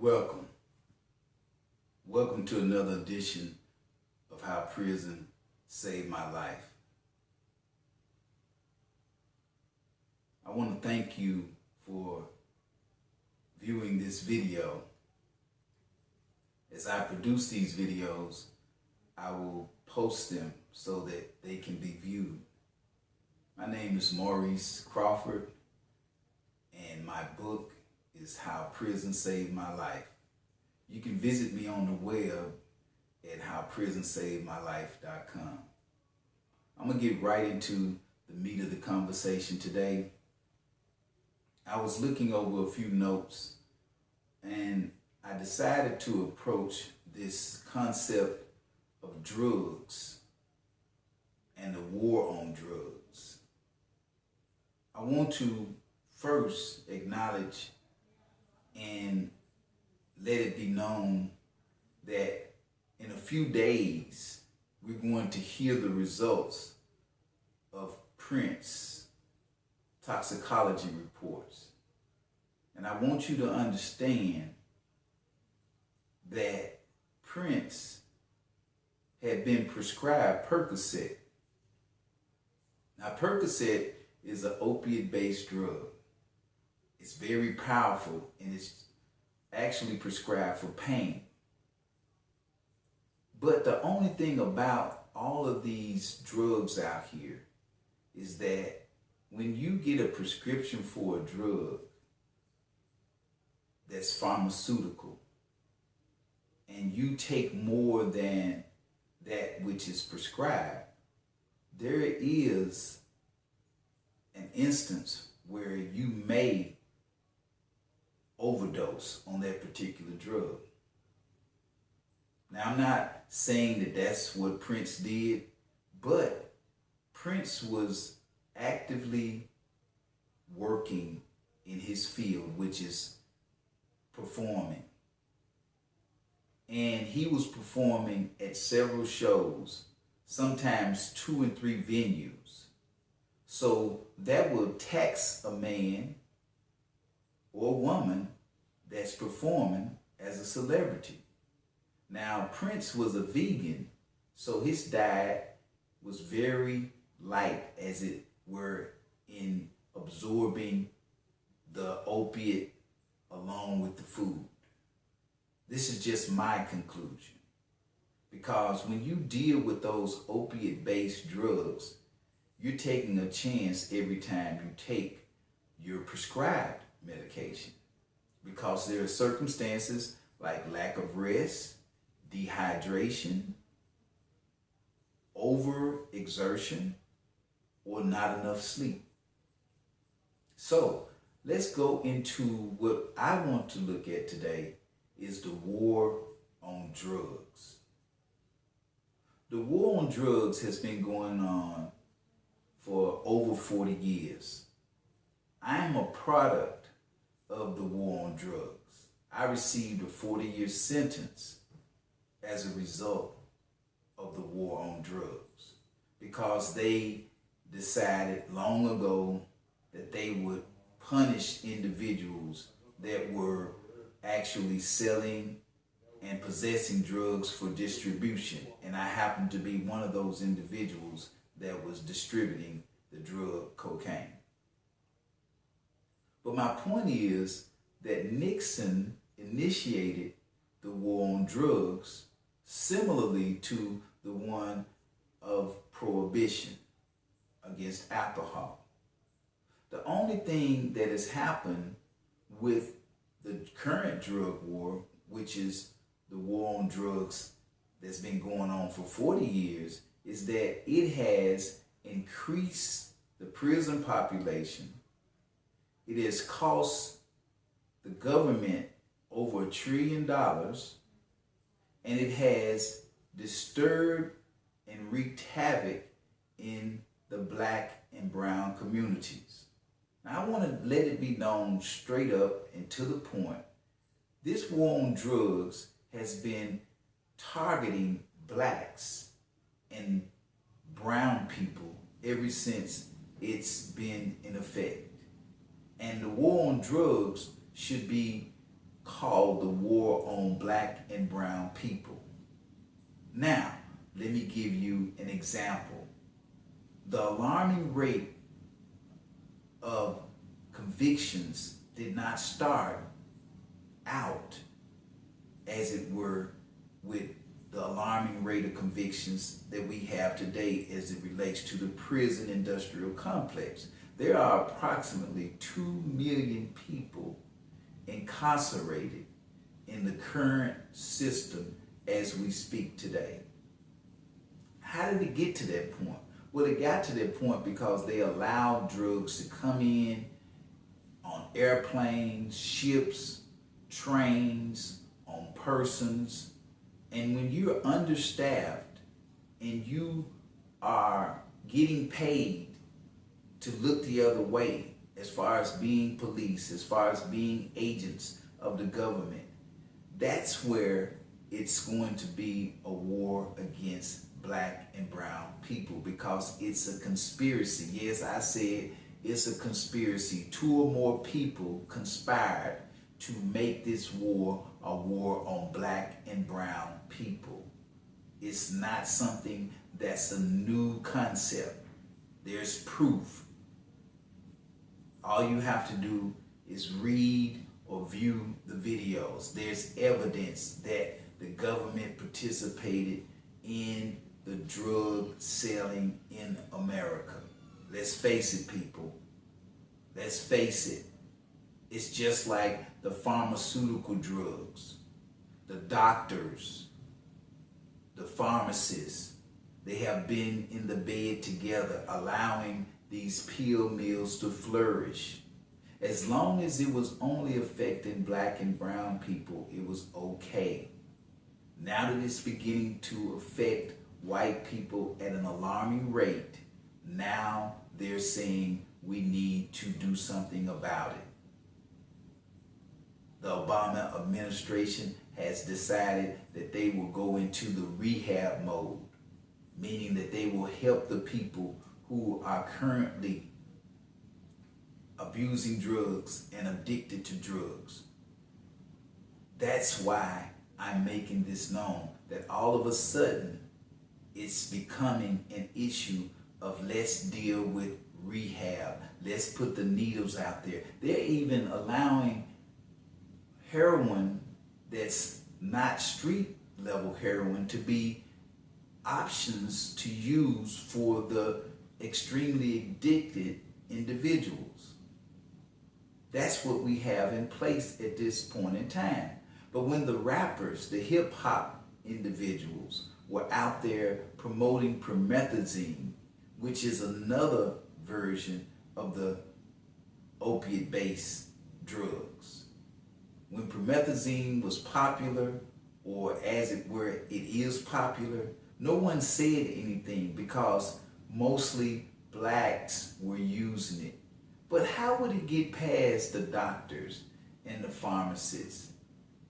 Welcome. Welcome to another edition of How Prison Saved My Life. I want to thank you for viewing this video. As I produce these videos, I will post them so that they can be viewed. My name is Maurice Crawford, and my book is How Prison Saved My Life. You can visit me on the web at howprisonsavedmylife.com. I'm going to get right into the meat of the conversation today. I was looking over a few notes and I decided to approach this concept of drugs and the war on drugs. I want to first acknowledge and let it be known that in a few days, we're going to hear the results of Prince toxicology reports. And I want you to understand that Prince had been prescribed Percocet. Now, Percocet is an opiate-based drug. It's very powerful and it's actually prescribed for pain. But the only thing about all of these drugs out here is that when you get a prescription for a drug that's pharmaceutical and you take more than that which is prescribed, there is an instance where you may overdose on that particular drug. Now, I'm not saying that that's what Prince did, but Prince was actively working in his field, which is performing. And he was performing at several shows, sometimes 2 and 3 venues. So that will tax a man or a woman that's performing as a celebrity. Now, Prince was a vegan, so his diet was very light, as it were, in absorbing the opiate along with the food. This is just my conclusion, because when you deal with those opiate-based drugs, you're taking a chance every time you take your prescribed medication, because there are circumstances like lack of rest, dehydration, overexertion, or not enough sleep. So let's go into what I want to look at today is the war on drugs. The war on drugs has been going on for over 40 years. I am a product of the war on drugs. I received a 40-year sentence as a result of the war on drugs, because they decided long ago that they would punish individuals that were actually selling and possessing drugs for distribution. And I happened to be one of those individuals that was distributing the drug cocaine. But my point is that Nixon initiated the war on drugs similarly to the one of prohibition against alcohol. The only thing that has happened with the current drug war, which is the war on drugs that's been going on for 40 years, is that it has increased the prison population. It has cost the government over $1 trillion, and it has disturbed and wreaked havoc in the black and brown communities. Now, I want to let it be known straight up and to the point. This war on drugs has been targeting blacks and brown people ever since it's been in effect. And the war on drugs should be called the War on Black and Brown People. Now, let me give you an example. The alarming rate of convictions did not start out, as it were, with the alarming rate of convictions that we have today as it relates to the prison industrial complex. There are approximately 2 million people incarcerated in the current system as we speak today. How did it get to that point? Well, it got to that point because they allowed drugs to come in on airplanes, ships, trains, on persons. And when you're understaffed and you are getting paid to look the other way, as far as being police, as far as being agents of the government, that's where it's going to be a war against Black and brown people, because it's a conspiracy. Yes, I said it's a conspiracy. 2 or more people conspired to make this war a war on Black and brown people. It's not something that's a new concept. There's proof. All you have to do is read or view the videos. There's evidence that the government participated in the drug selling in America. Let's face it, people. Let's face it. It's just like the pharmaceutical drugs, the doctors, the pharmacists. They have been in the bed together, allowing these pill mills to flourish. As long as it was only affecting Black and brown people, it was okay. Now that it's beginning to affect white people at an alarming rate, now they're saying we need to do something about it. The Obama administration has decided that they will go into the rehab mode, meaning that they will help the people who are currently abusing drugs and addicted to drugs. That's why I'm making this known, that all of a sudden it's becoming an issue of let's deal with rehab. Let's put the needles out there. They're even allowing heroin that's not street level heroin to be options to use for the extremely addicted individuals. That's what we have in place at this point in time. But when the rappers, the hip hop individuals, were out there promoting promethazine, which is another version of the opiate-based drugs. When promethazine was popular, or as it were, it is popular, no one said anything because mostly blacks were using it. But how would it get past the doctors and the pharmacists?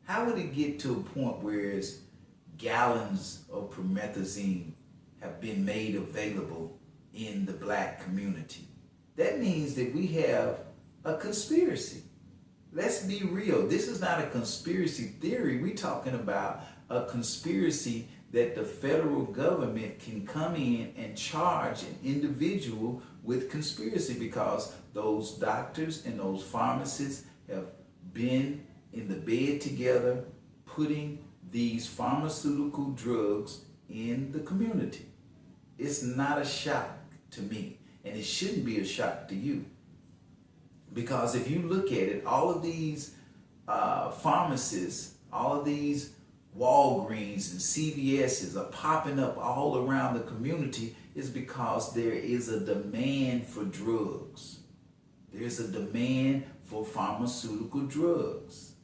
How would it get to a point where gallons of promethazine have been made available in the black community? That means that we have a conspiracy. Let's be real. This is not a conspiracy theory. We're talking about a conspiracy that the federal government can come in and charge an individual with conspiracy, because those doctors and those pharmacists have been in the bed together putting these pharmaceutical drugs in the community. It's not a shock to me, and it shouldn't be a shock to you. Because if you look at it, all of these pharmacists, all of these Walgreens and CVS's are popping up all around the community is because there is a demand for drugs. There's a demand for pharmaceutical drugs.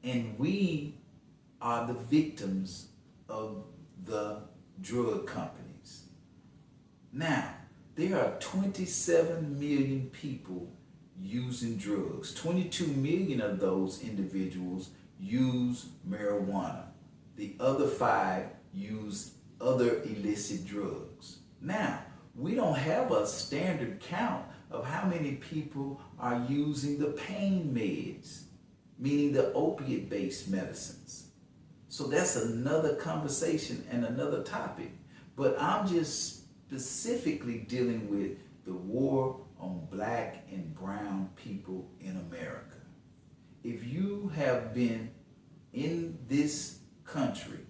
And we are the victims of the drug companies. Now, there are 27 million people using drugs. 22 million of those individuals use marijuana. The other 5 use other illicit drugs. Now, we don't have a standard count of how many people are using the pain meds. meaning the opiate-based medicines. So that's another conversation and another topic. But I'm just specifically dealing with the war on black and brown people in America. If you have been in this country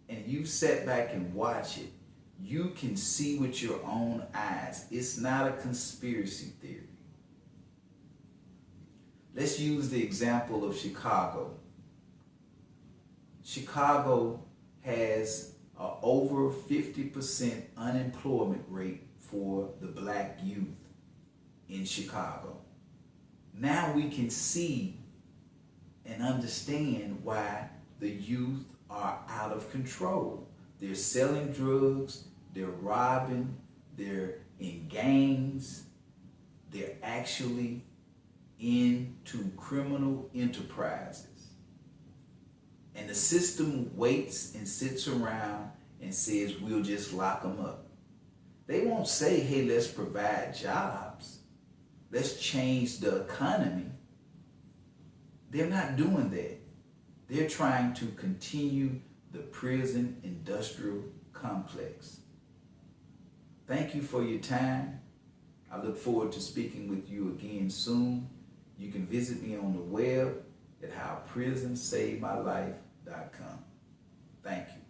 and you've sat back and watched it, you can see with your own eyes. It's not a conspiracy theory. Let's use the example of Chicago. Chicago has an over 50% unemployment rate for the black youth in Chicago. Now we can see and understand why the youth are out of control. They're selling drugs, they're robbing, they're in gangs, they're actually into criminal enterprises. And the system waits and sits around and says, we'll just lock them up. They won't say, hey, let's provide jobs. Let's change the economy. They're not doing that. They're trying to continue the prison industrial complex. Thank you for your time. I look forward to speaking with you again soon. You can visit me on the web at howprisonsavedmylife.com. Thank you.